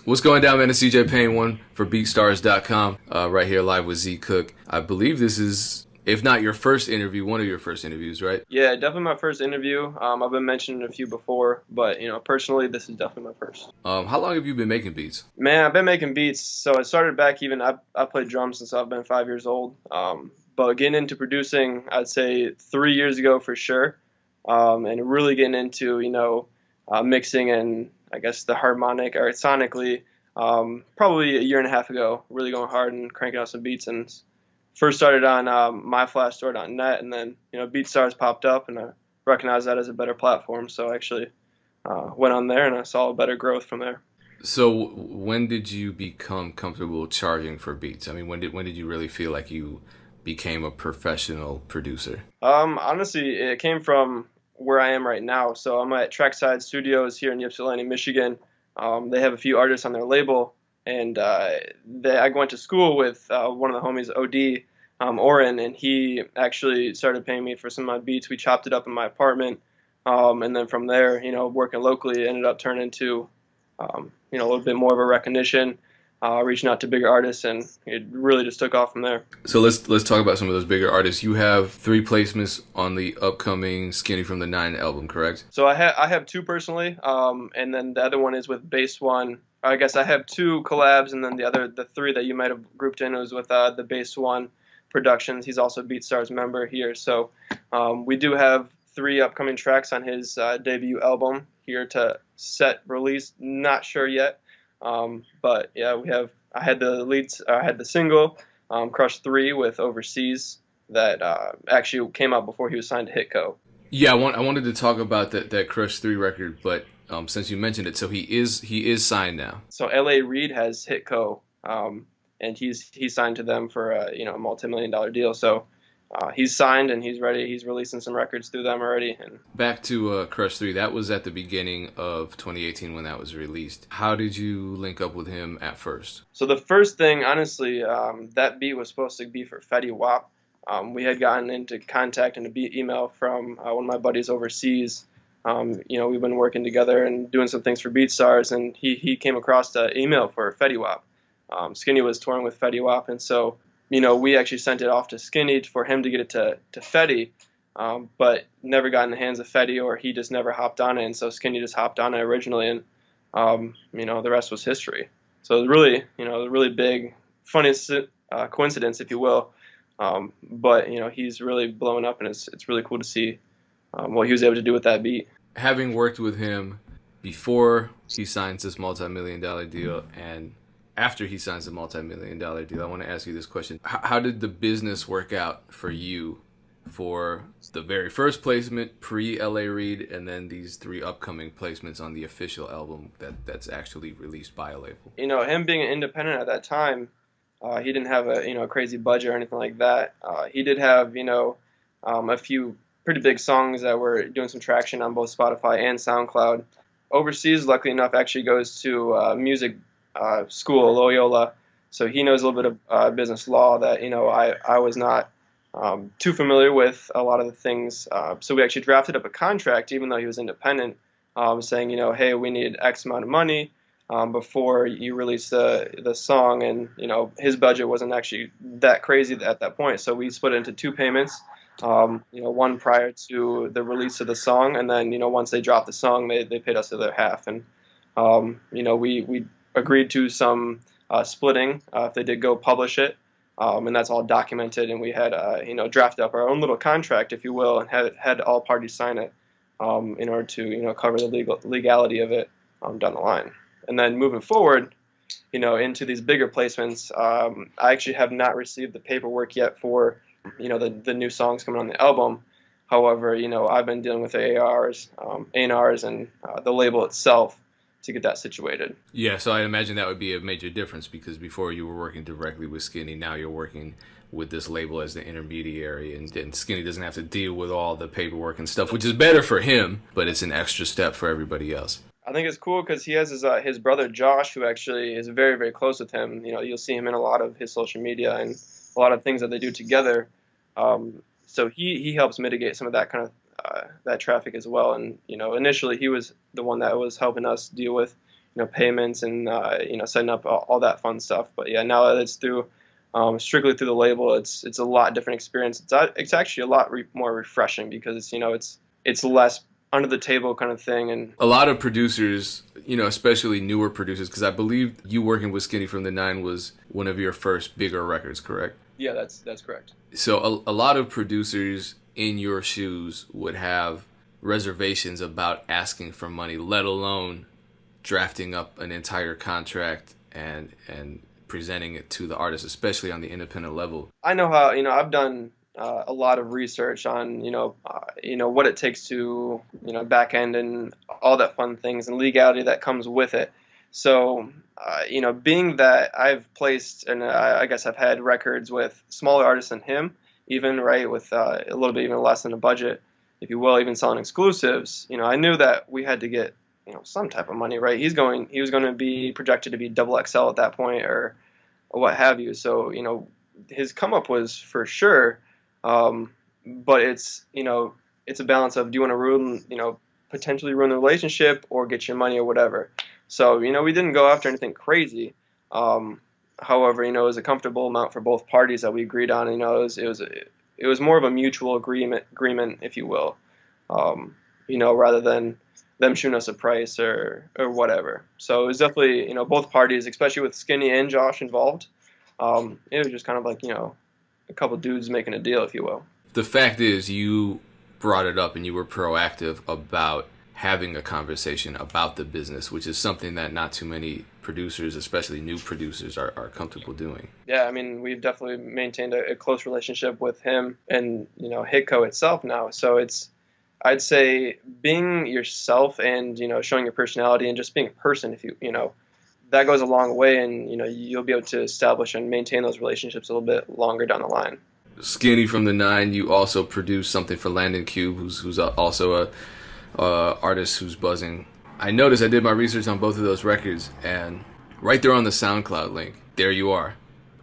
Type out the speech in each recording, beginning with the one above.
What's going down, man? It's CJ Payne, one for Beatstars.com, right here live with ZCook. I believe this is, if not your first interview, one of your first interviews, right? Yeah, definitely my first interview. I've been mentioning a few before, but personally, this is definitely my first. How long have you been making beats? Man, I've been making beats, so I started back even. I played drums since I've been 5 years old. But getting into producing, I'd say 3 years ago for sure, and really getting into mixing and I guess the harmonic or sonically, probably a year and a half ago. Really going hard and cranking out some beats and first started on myflashstore.net, and then BeatStars popped up, and I recognized that as a better platform. So I actually went on there, and I saw a better growth from there. So when did you become comfortable charging for beats? I mean, when did you really feel like you became a professional producer? Honestly, it came from where I am right now. So I'm at Trackside Studios here in Ypsilanti, Michigan. They have a few artists on their label, and I went to school with one of the homies, OD, Oren, and he actually started paying me for some of my beats. We chopped it up in my apartment, and then from there, working locally, it ended up turning into, a little bit more of a recognition, reaching out to bigger artists, and it really just took off from there. So let's talk about some of those bigger artists. You have 3 placements on the upcoming Skinny from the 9 album, correct? So I have two personally, and then the other one is with Base One. I guess I have two collabs, and then the three that you might have grouped in was with the Base One Productions. He's also a BeatStars member here, so we do have three upcoming tracks on his debut album here to set release. Not sure yet, but yeah, we have. I had the leads. I had the single, Crush 3 with Overseas that actually came out before he was signed to Hitco. Yeah, I wanted to talk about that Crush 3 record, but since you mentioned it, so he is signed now. So LA Reid has Hitco, and he's signed to them for a multi-million-dollar deal. So he's signed and he's ready. He's releasing some records through them already. And Back to Crush 3, that was at the beginning of 2018 when that was released. How did you link up with him at first? so the first thing, honestly, that beat was supposed to be for Fetty Wap. We had gotten into contact in a beat email from one of my buddies overseas. We've been working together and doing some things for BeatStars, and he came across the email for Fetty Wap. Skinny was touring with Fetty Wap, and so we actually sent it off to Skinny for him to get it to Fetty, but never got in the hands of Fetty, or he just never hopped on it, and so Skinny just hopped on it originally, and the rest was history. So it was really, a really big, funny coincidence, if you will. But he's really blowing up, and it's really cool to see what he was able to do with that beat. Having worked with him before he signs this multi-million-dollar deal and after he signs the multi-million-dollar deal, I want to ask you this question. How did the business work out for you for the very first placement, pre-LA Reid, and then these 3 upcoming placements on the official album that's actually released by a label? Him being an independent at that time, he didn't have a crazy budget or anything like that. He did have a few pretty big songs that were doing some traction on both Spotify and SoundCloud. Overseas, luckily enough, actually goes to music school, Loyola, so he knows a little bit of business law that I was not too familiar with a lot of the things. So we actually drafted up a contract, even though he was independent, saying hey, we need X amount of money before you release the song, and his budget wasn't actually that crazy at that point, so we split it into 2 payments. One prior to the release of the song, and then once they dropped the song, they paid us the other half, and we agreed to some splitting if they did go publish it, and that's all documented, and we had drafted up our own little contract, if you will, and had all parties sign it in order to cover the legality of it down the line. And then moving forward, into these bigger placements, I actually have not received the paperwork yet for the new songs coming on the album. However, I've been dealing with A&Rs, A&Rs, and the label itself to get that situated. Yeah, so I imagine that would be a major difference because before you were working directly with Skinny, now you're working with this label as the intermediary, and Skinny doesn't have to deal with all the paperwork and stuff, which is better for him, but it's an extra step for everybody else. I think it's cool because he has his brother Josh, who actually is very, very close with him. You'll see him in a lot of his social media and a lot of things that they do together. So he helps mitigate some of that kind of that traffic as well. And initially he was the one that was helping us deal with payments and setting up all that fun stuff. But yeah, now that it's through strictly through the label, it's a lot different experience. It's actually a lot more refreshing because it's less under the table kind of thing. And A lot of producers, especially newer producers, because I believe you working with Skinny from the 9 was one of your first bigger records, correct? yeah, that's correct. So a lot of producers in your shoes would have reservations about asking for money, let alone drafting up an entire contract and presenting it to the artist, especially on the independent level. I know how, I've done a lot of research on, what it takes to, back end and all that fun things and legality that comes with it. So, being that I've placed and I guess I've had records with smaller artists than him, even right with a little bit even less than a budget, if you will, even selling exclusives. I knew that we had to get some type of money, right? He was going to be projected to be double XL at that point or what have you. So his come up was for sure, but it's a balance of do you want to ruin potentially ruin the relationship or get your money or whatever. So we didn't go after anything crazy. However, it was a comfortable amount for both parties that we agreed on. It was more of a mutual agreement, if you will. Rather than them shooting us a price or whatever. So it was definitely, both parties, especially with Skinny and Josh involved. It was just kind of like, a couple dudes making a deal, if you will. The fact is, you brought it up and you were proactive about having a conversation about the business, which is something that not too many producers, especially new producers, are comfortable doing. Yeah, I mean, we've definitely maintained a close relationship with him and, Hitco itself now. So I'd say being yourself and, showing your personality and just being a person, if that goes a long way and, you'll be able to establish and maintain those relationships a little bit longer down the line. Skinny from the 9, you also produced something for Landon Cube, who's also a artist who's buzzing. I noticed I did my research on both of those records, and right there on the SoundCloud link, there you are,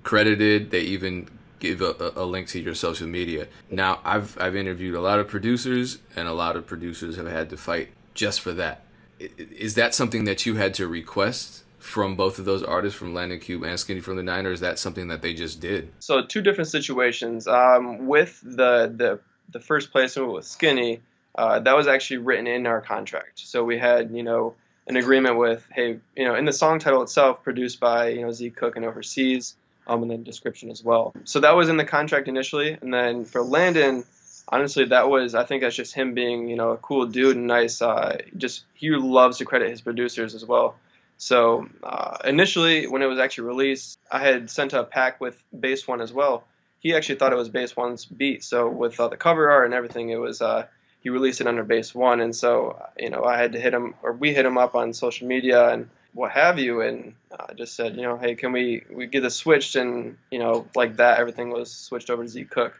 credited. They even give a link to your social media. Now, I've interviewed a lot of producers, and a lot of producers have had to fight just for that. Is that something that you had to request from both of those artists, from Landon Cube and Skinny from the 9, or is that something that they just did? So two different situations. With the first placement with Skinny, that was actually written in our contract. So we had an agreement with, hey, in the song title itself, produced by ZCook and Overseas. And then description as well. So that was in the contract initially, and then for Landon, honestly, I think that's just him being a cool dude and nice. He loves to credit his producers as well. So initially, when it was actually released, I had sent a pack with Bass One as well. He actually thought it was Bass One's beat. So with the cover art and everything, it was he released it under Bass One, and so I had to hit him, or we hit him up on social media and what have you, and just said, hey, can we get this switched? And like that, everything was switched over to ZCook.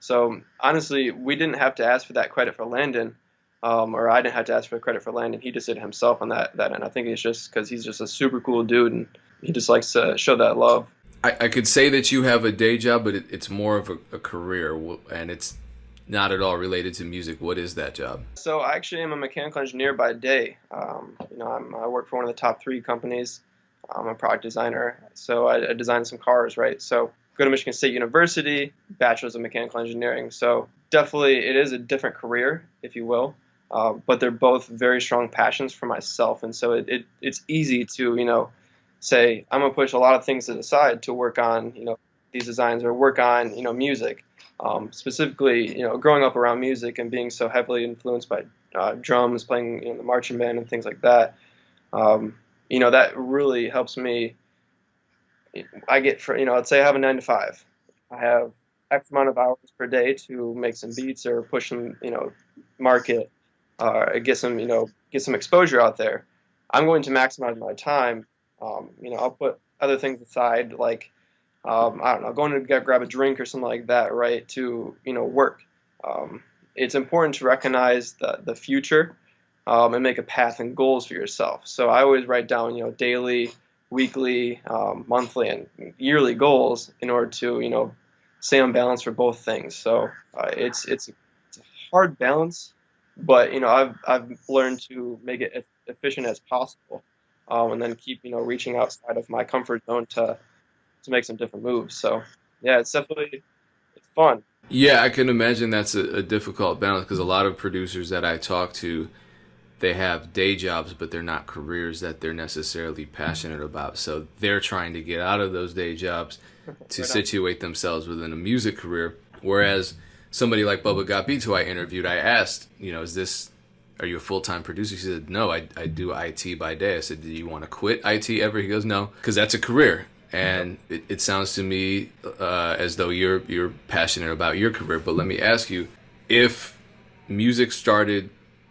So honestly, we didn't have to ask for that credit for Landon, or I didn't have to ask for credit for Landon. He just did it himself on that end. I think it's just because he's just a super cool dude and he just likes to show that love. I could say that you have a day job, but it's more of a career, and it's not at all related to music. What is that job? So I actually am a mechanical engineer by day. I work for one of the top 3 companies. I'm a product designer, so I design some cars, right? So go to Michigan State University, bachelor's of mechanical engineering. So definitely it is a different career, if you will, but they're both very strong passions for myself. And so it's easy to, say, I'm going to push a lot of things to the side to work on, these designs or work on, music. Specifically, growing up around music and being so heavily influenced by drums, playing the marching band and things like that, that really helps me. I get let's say I have a 9 to 5. I have X amount of hours per day to make some beats or push some, market, get some exposure out there. I'm going to maximize my time. I'll put other things aside, like I don't know, going to grab a drink or something like that, right, to work. It's important to recognize the future and make a path and goals for yourself. So I always write down daily, weekly, monthly, and yearly goals in order to stay on balance for both things. So it's a hard balance, but I've learned to make it as efficient as possible. and then keep reaching outside of my comfort zone to make some different moves. So yeah, it's fun. Yeah, I can imagine that's a difficult balance because a lot of producers that I talk to, they have day jobs, but they're not careers that they're necessarily passionate about. So they're trying to get out of those day jobs to Right on. situate themselves within a music career. Whereas somebody like Bubba Got Beats, who I interviewed, I asked, are you a full time producer? He said, no, I do IT by day. I said, do you want to quit IT ever? He goes, no, because that's a career. And it sounds to me as though you're passionate about your career. But let me ask you, if music started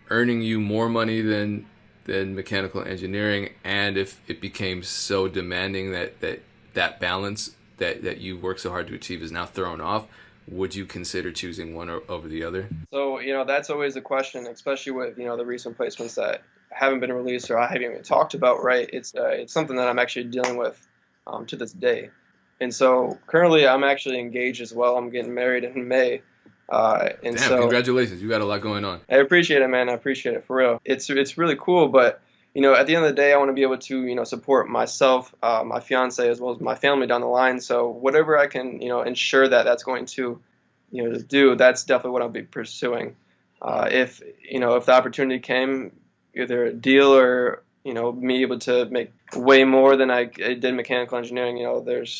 earning you more money than mechanical engineering, and if it became so demanding that balance that you work so hard to achieve is now thrown off, would you consider choosing one over the other? So that's always the question, especially with the recent placements that haven't been released or I haven't even talked about. Right? It's something that I'm actually dealing with to this day. And so currently I'm actually engaged as well. I'm getting married in May. And Damn, so congratulations. You got a lot going on. I appreciate it, man. I appreciate it for real. It's really cool, but at the end of the day, I want to be able to support myself, my fiance, as well as my family down the line. So whatever I can ensure that that's going to to do, that's definitely what I'll be pursuing. If the opportunity came, either a deal or me able to make way more than I did mechanical engineering.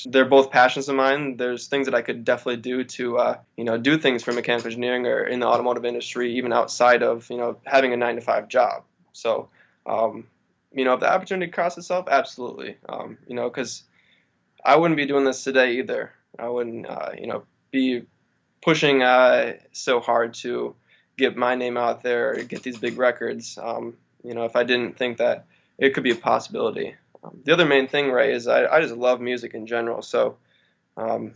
They're both passions of mine. There's things that I could definitely do to do things for mechanical engineering or in the automotive industry, even outside of having a 9 to 5 job. So if the opportunity costs itself, absolutely. Because I wouldn't be doing this today either. I wouldn't be pushing so hard to get my name out there, get these big records. If I didn't think that it could be a possibility. The other main thing, Ray, is I just love music in general. So,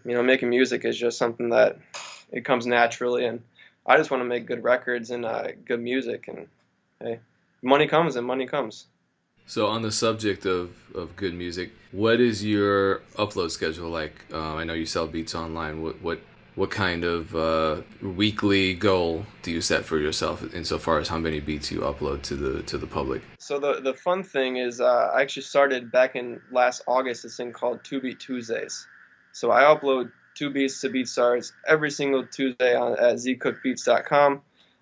making music is just something that it comes naturally, and I just want to make good records and good music. And hey, money comes and money comes. So on the subject of good music, what is your upload schedule like? I know you sell beats online. What kind of weekly goal do you set for yourself insofar as how many beats you upload to the public? So the fun thing is I actually started back in last August this thing called 2 Beat Tuesdays. So I upload 2 beats to Beatstars every single Tuesday at ZCookBeats.com.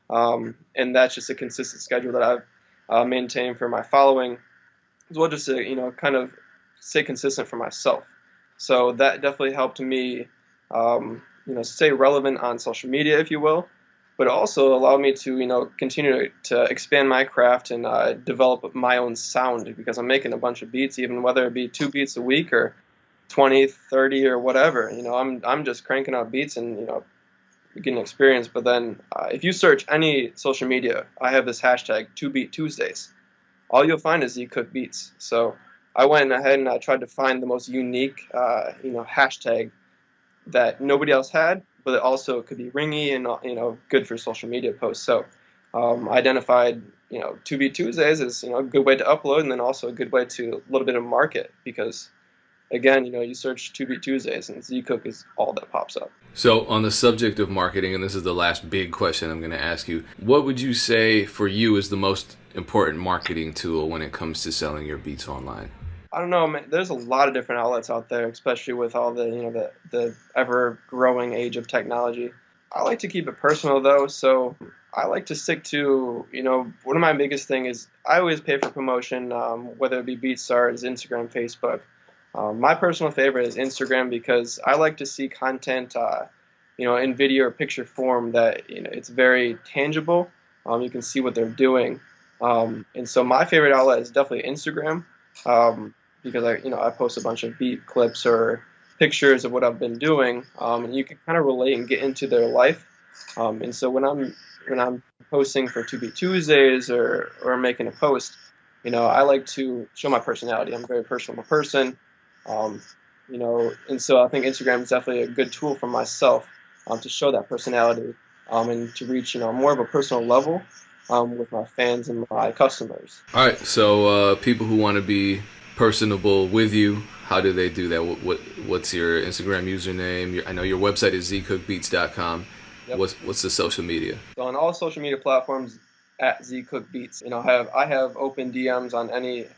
And that's just a consistent schedule that I've maintained for my following, as well just to kind of stay consistent for myself. So that definitely helped me stay relevant on social media, if you will, but also allowed me to continue to expand my craft and develop my own sound, because I'm making a bunch of beats, even whether it be 2 beats a week or 20, 30 or whatever. I'm just cranking out beats and getting experience. But then if you search any social media, I have this hashtag 2 Beat Tuesdays. All you'll find is ZCook Beats. So I went ahead and I tried to find the most unique hashtag that nobody else had, but it also could be ringy and good for social media posts. So I identified 2 Beat Tuesdays as a good way to upload, and then also a good way to a little bit of market, because again you search 2 Beat Tuesdays and ZCook is all that pops up. So on the subject of marketing, and this is the last big question I'm going to ask you, what would you say for you is the most important marketing tool when it comes to selling your beats online? I don't know, man. There's a lot of different outlets out there, especially with all the ever growing age of technology. I like to keep it personal though, so I like to stick to one of my biggest thing is I always pay for promotion, whether it be Beatstars, Instagram, Facebook. My personal favorite is Instagram, because I like to see content in video or picture form that it's very tangible. You can see what they're doing, and so my favorite outlet is definitely Instagram. Because I post a bunch of beat clips or pictures of what I've been doing, and you can kind of relate and get into their life. And so when I'm posting for 2 Beat Tuesdays or making a post, I like to show my personality. I'm a very personal person, and so I think Instagram is definitely a good tool for myself to show that personality and to reach All more of a personal level with my fans and my customers. right, so people who want to be personable with you, how do they do that? What's your Instagram username? I know your website is zcookbeats.com. Yep. What's the social media? So on all social media platforms, at ZCook Beats. I have open DMs on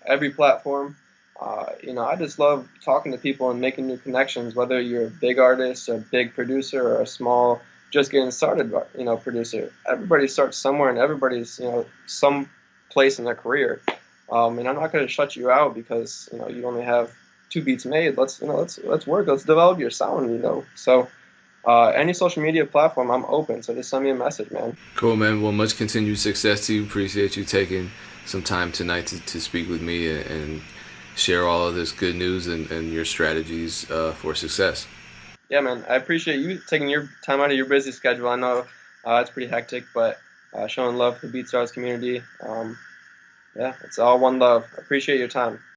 every platform. I just love talking to people and making new connections. Whether you're a big artist, a big producer, or a small, just getting started, producer. Everybody starts somewhere, and everybody's some place in their career. And I'm not going to shut you out because you only have 2 beats made. Let's work. Let's develop your sound. So. Any social media platform, I'm open. So just send me a message, man. Cool, man. Well, much continued success to you. Appreciate you taking some time tonight to speak with me and share all of this good news and your strategies for success. Yeah, man. I appreciate you taking your time out of your busy schedule. I know it's pretty hectic, but showing love to the Beatstars community. Yeah, it's all one love. Appreciate your time.